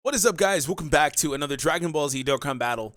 What is up, guys? Welcome back to another Dragon Ball Z Dokkan battle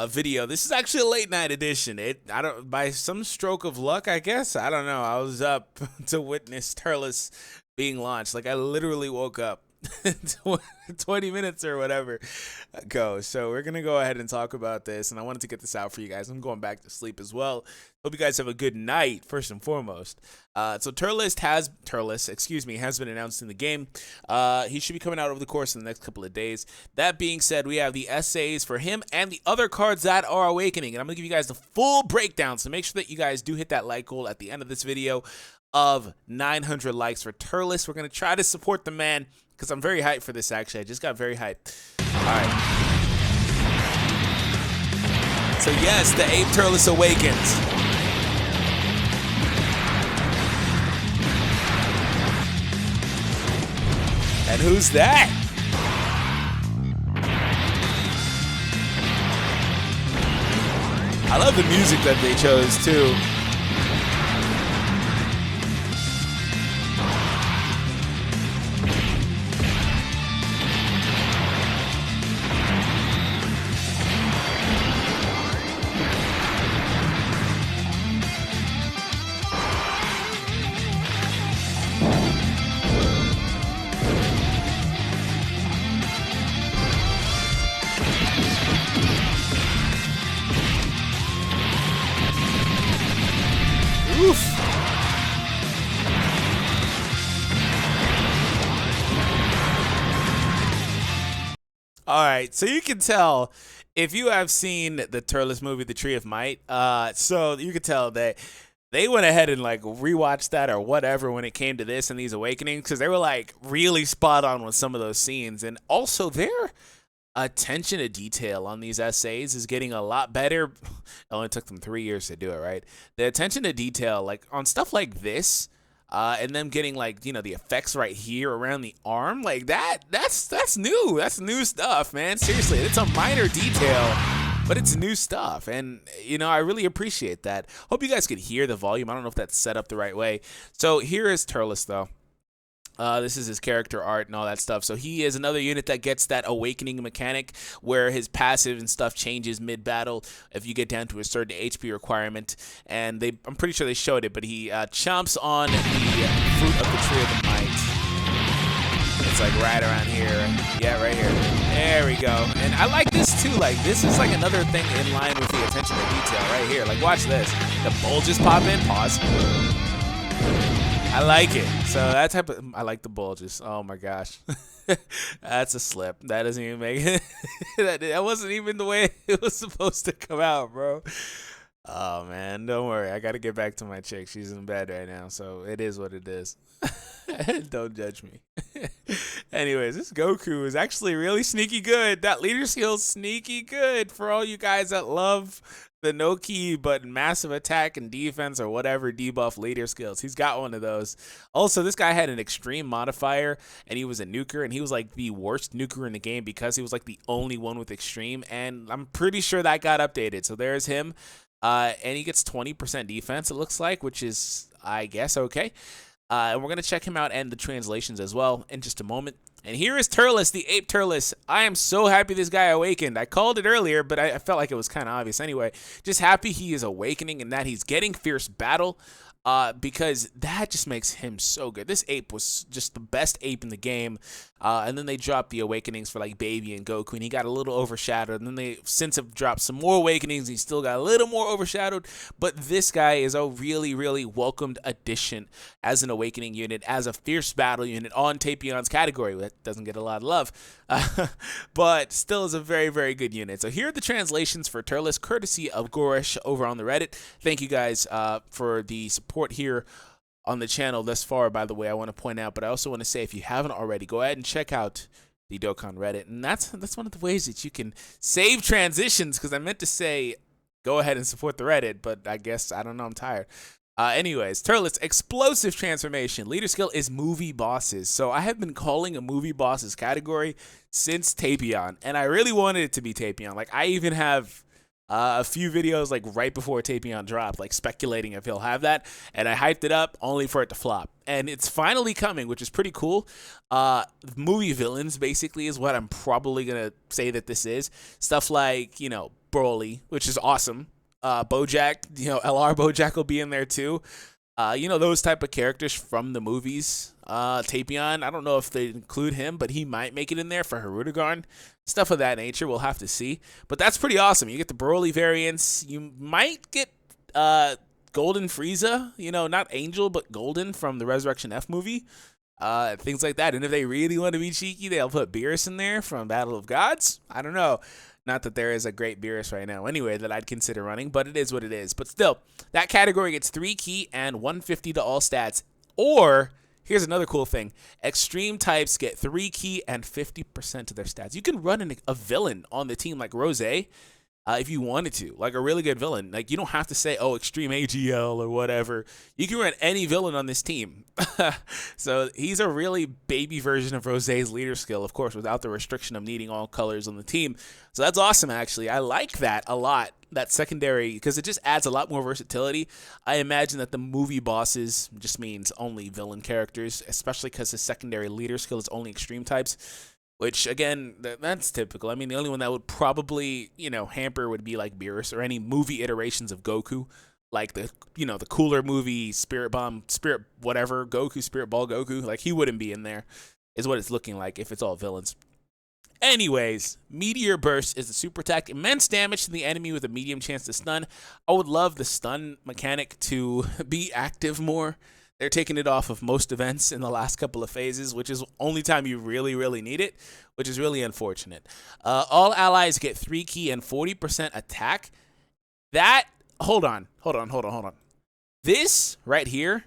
video. This is actually a late night edition. I don't, by some stroke of luck, I guess. I don't know. I was up to witness Turles being launched. Like, I literally woke up 20 minutes or whatever ago. So we're gonna go ahead and talk about this, and I wanted to get this out for you guys. I'm going back to sleep as well. Hope you guys have a good night, first and foremost. So Turles has been announced in the game. He should be coming out over the course of the next couple of days. That being said, we have the essays for him and the other cards that are awakening, and I'm gonna give you guys the full breakdown. So make sure that you guys do hit that like goal at the end of this video of 900 likes for Turles. We're gonna try to support the man because I'm very hyped for this. Actually, I just got very hyped. All right. So yes, the APE TURLES awakens. And who's that? I love the music that they chose too. Oof. All right, so you can tell if you have seen the Turles movie, The Tree of Might. So you can tell that they went ahead and like rewatched that or whatever when it came to this and these awakenings, because they were like really spot on with some of those scenes, and also their attention to detail on these essays is getting a lot better. It only took them 3 years to do it, right? The attention to detail, like on stuff like this, and them getting like, you know, the effects right here around the arm, like that's new. That's new stuff, man. Seriously, it's a minor detail, but it's new stuff, and you know, I really appreciate that. Hope you guys could hear the volume. I don't know if that's set up the right way. So here is Turles though. This is his character art and all that stuff. So he is another unit that gets that awakening mechanic where his passive and stuff changes mid-battle if you get down to a certain HP requirement. And I'm pretty sure they showed it, but he chomps on the fruit of the Tree of the Might. It's like right around here. Yeah, right here. There we go. And I like this too. Like, this is like another thing in line with the attention to detail right here. Like, watch this. The bulges pop in. Pause. I like it. So that type of, I like the bulges. Oh my gosh. That's a slip. That doesn't even make it. that wasn't even the way it was supposed to come out, bro. Oh man, don't worry. I got to get back to my chick. She's in bed right now, so it is what it is. Don't judge me. Anyways, this Goku is actually really sneaky good. That leader skill's sneaky good for all you guys that love the no key but massive attack and defense or whatever debuff leader skills. He's got one of those. Also, this guy had an extreme modifier and he was a nuker, and he was like the worst nuker in the game because he was like the only one with extreme, and I'm pretty sure that got updated. So there's him. And he gets 20% defense, it looks like, which is, I guess, okay. And we're going to check him out and the translations as well in just a moment. And here is Turles, the APE TURLES. I am so happy this guy awakened. I called it earlier, but I felt like it was kind of obvious anyway. Just happy he is awakening and that he's getting fierce battle. Because that just makes him so good. This ape was just the best ape in the game. And then they dropped the awakenings for like Baby and Goku, and he got a little overshadowed. And then they since have dropped some more awakenings, and he still got a little more overshadowed. But this guy is a really, really welcomed addition as an awakening unit, as a fierce battle unit on Tapion's category. That doesn't get a lot of love, but still is a very, very good unit. So here are the translations for Turles, courtesy of Goresh over on the Reddit. Thank you guys for the support here on the channel thus far, by the way. I want to point out, but I also want to say, if you haven't already, go ahead and check out the Dokkan Reddit, and that's one of the ways that you can save transitions, because I meant to say go ahead and support the Reddit, but I guess, I don't know, I'm tired. Anyways, Turles, explosive transformation. Leader skill is movie bosses. So I have been calling a movie bosses category since Tapion, and I really wanted it to be Tapion. Like, I even have a few videos like right before Tapion dropped, like speculating if he'll have that, and I hyped it up only for it to flop. And it's finally coming, which is pretty cool. Movie villains basically is what I'm probably gonna say that this is. Stuff like, you know, Broly, which is awesome. Bojack, you know, LR Bojack will be in there too. You know, those type of characters from the movies. Tapion, I don't know if they include him, but he might make it in there for Hirudegarn. Stuff of that nature, we'll have to see. But that's pretty awesome. You get the Broly variants. You might get Golden Frieza, you know, not Angel, but Golden from the Resurrection F movie. Things like that. And if they really want to be cheeky, they'll put Beerus in there from Battle of Gods. I don't know. Not that there is a great Beerus right now anyway that I'd consider running, but it is what it is. But still, that category gets 3 key and 150 to all stats. Or, here's another cool thing. Extreme types get 3 key and 50% of their stats. You can run a villain on the team like Rose if you wanted to, like a really good villain. Like, you don't have to say, oh, Extreme AGL or whatever. You can run any villain on this team. So he's a really baby version of Rose's leader skill, of course, without the restriction of needing all colors on the team. So that's awesome, actually. I like that a lot, that secondary, because it just adds a lot more versatility. I imagine that the movie bosses just means only villain characters, especially because his secondary leader skill is only extreme types. Which, again, that's typical. I mean, the only one that would probably, you know, hamper would be like Beerus or any movie iterations of Goku. Like the, you know, the cooler movie Spirit Bomb, Spirit whatever, Goku, Spirit Ball Goku. Like, he wouldn't be in there, is what it's looking like if it's all villains. Anyways, Meteor Burst is the super attack. Immense damage to the enemy with a medium chance to stun. I would love the stun mechanic to be active more. They're taking it off of most events in the last couple of phases, which is only time you really, really need it, which is really unfortunate. All allies get 3 key and 40% attack. That, hold on. This right here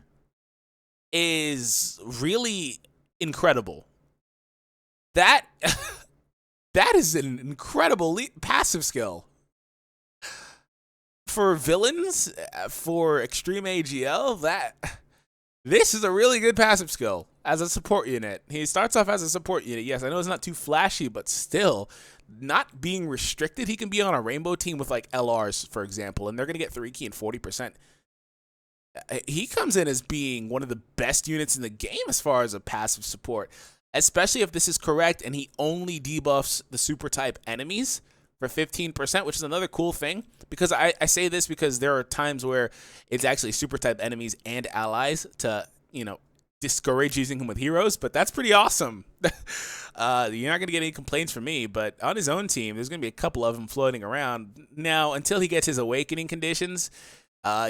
is really incredible. That, that is an incredible passive skill. For villains, for Extreme AGL, this is a really good passive skill as a support unit. He starts off as a support unit. Yes, I know it's not too flashy, but still, not being restricted, he can be on a rainbow team with like LRs, for example, and they're going to get 3 key and 40%. He comes in as being one of the best units in the game as far as a passive support, especially if this is correct and he only debuffs the super type enemies for 15%, which is another cool thing, because I say this because there are times where it's actually super type enemies and allies to, you know, discourage using him with heroes, but that's pretty awesome. You're not going to get any complaints from me, but on his own team, there's going to be a couple of them floating around. Now, until he gets his awakening conditions,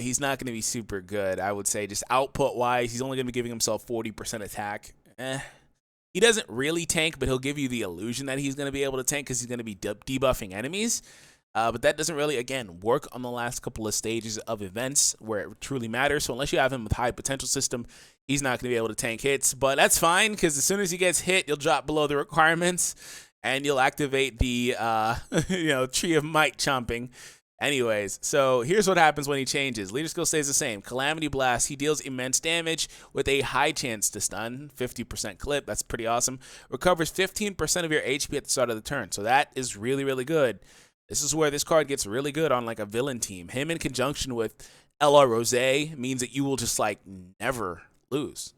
he's not going to be super good, I would say. Just output-wise, he's only going to be giving himself 40% attack. He doesn't really tank, but he'll give you the illusion that he's going to be able to tank because he's going to be debuffing enemies. But that doesn't really, again, work on the last couple of stages of events where it truly matters. So unless you have him with high potential system, he's not going to be able to tank hits. But that's fine, because as soon as he gets hit, you'll drop below the requirements, and you'll activate the you know, Tree of Might chomping. Anyways, so here's what happens when he changes. Leader skill stays the same. Calamity Blast, he deals immense damage with a high chance to stun, 50% clip. That's pretty awesome. Recovers 15% of your HP at the start of the turn. So that is really, really good. This is where this card gets really good on like a villain team. Him in conjunction with LR Rose means that you will just like never lose.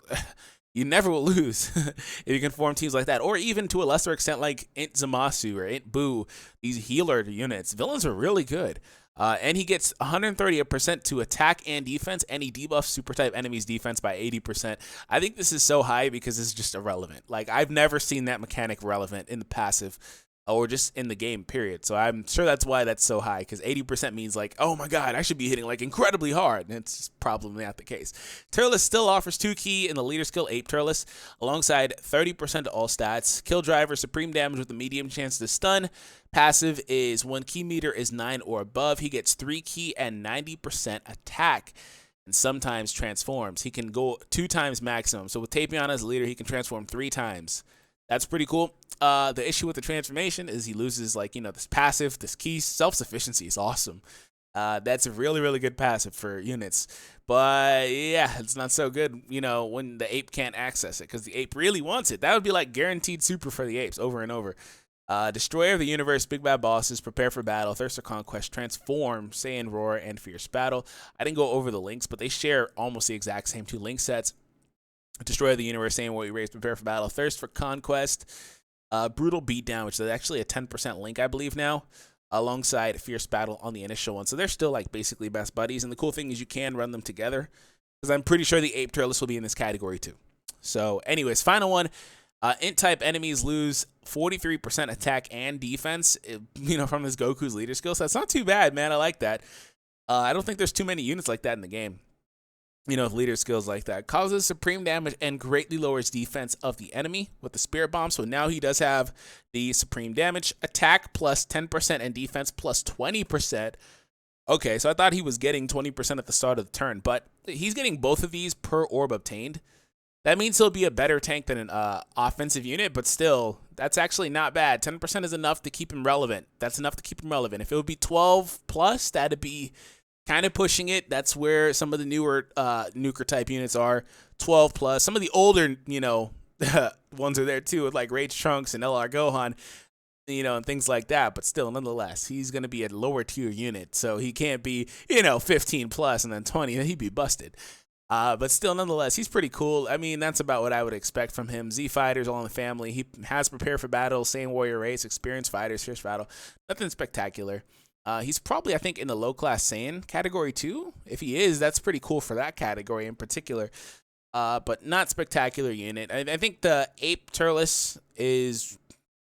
You never will lose if you can form teams like that. Or even to a lesser extent like Int Zamasu or Int Boo, these healer units. Villains are really good. And he gets 130% to attack and defense, and he debuffs super type enemies defense by 80%. I think this is so high because it's just irrelevant. Like, I've never seen that mechanic relevant in the passive or just in the game, period. So I'm sure that's why that's so high, because 80% means like, oh my god, I should be hitting like incredibly hard, and it's just probably not the case. Turles still offers 2 key in the leader skill, Ape Turles, alongside 30% to all stats. Kill Driver, supreme damage with a medium chance to stun. Passive is when key meter is 9 or above. He gets 3 key and 90% attack, and sometimes transforms. He can go 2 times maximum. So with Tapion as leader, he can transform 3 times. That's pretty cool. The issue with the transformation is he loses, like, you know, this passive, this key. Self-sufficiency is awesome. That's a really, really good passive for units. But, yeah, it's not so good, you know, when the ape can't access it, because the ape really wants it. That would be like guaranteed super for the apes over and over. Destroyer of the universe, big bad bosses, prepare for battle, thirst for conquest, transform, Saiyan roar, and fierce battle. I didn't go over the links, but they share almost the exact same 2 link sets. Destroyer of the universe, Saiyan warrior race, prepare for battle, thirst for conquest, brutal beatdown, which is actually a 10% link, I believe now, alongside fierce battle on the initial one. So they're still like basically best buddies. And the cool thing is you can run them together, because I'm pretty sure the Ape Turles will be in this category too. So anyways, final one. Int type enemies lose 43% attack and defense, from this Goku's leader skill. So that's not too bad, man. I like that. I don't think there's too many units like that in the game. With leader skills like that. Causes supreme damage and greatly lowers defense of the enemy with the spirit bomb. So now he does have the supreme damage, attack plus 10% and defense plus 20%. Okay, so I thought he was getting 20% at the start of the turn, but he's getting both of these per orb obtained. That means he'll be a better tank than an offensive unit, but still, that's actually not bad. 10% is enough to keep him relevant. That's enough to keep him relevant. If it would be 12 plus, that'd be kind of pushing it. That's where some of the newer nuker type units are, 12 plus. Some of the older, ones are there too, with like Rage Trunks and LR Gohan, and things like that. But still, nonetheless, he's going to be a lower tier unit. So he can't be, 15 plus and then 20. He'd be busted. But still, nonetheless, he's pretty cool. I mean, that's about what I would expect from him. Z Fighters all in the family. He has prepare for battle, Saiyan warrior race, experienced fighters, fierce battle. Nothing spectacular. He's probably, I think, in the low-class Saiyan category too. If he is, that's pretty cool for that category in particular. But not spectacular unit. I think the Ape Turles is,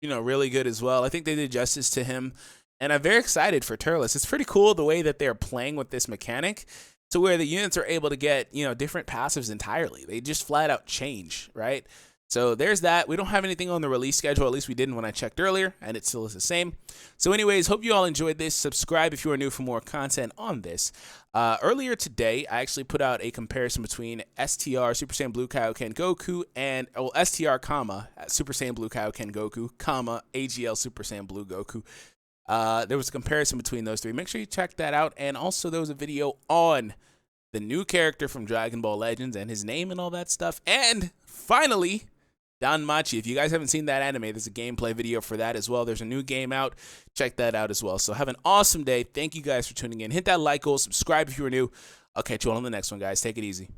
really good as well. I think they did justice to him. And I'm very excited for Turles. It's pretty cool the way that they're playing with this mechanic, to where the units are able to get, different passives entirely. They just flat out change, right? So there's that. We don't have anything on the release schedule. At least we didn't when I checked earlier, and it still is the same. So anyways, hope you all enjoyed this. Subscribe if you are new for more content on this. Earlier today, I actually put out a comparison between STR, Super Saiyan Blue Kaioken Goku, and, STR, Super Saiyan Blue Kaioken Goku, AGL Super Saiyan Blue Goku. There was a comparison between those 3. Make sure you check that out. And also there was a video on the new character from Dragon Ball Legends and his name and all that stuff. And finally, Danmachi. If you guys haven't seen that anime, there's a gameplay video for that as well. There's a new game out. Check that out as well. So have an awesome day. Thank you guys for tuning in. Hit that like goal. Subscribe if you are new. I'll catch you all on the next one, guys. Take it easy.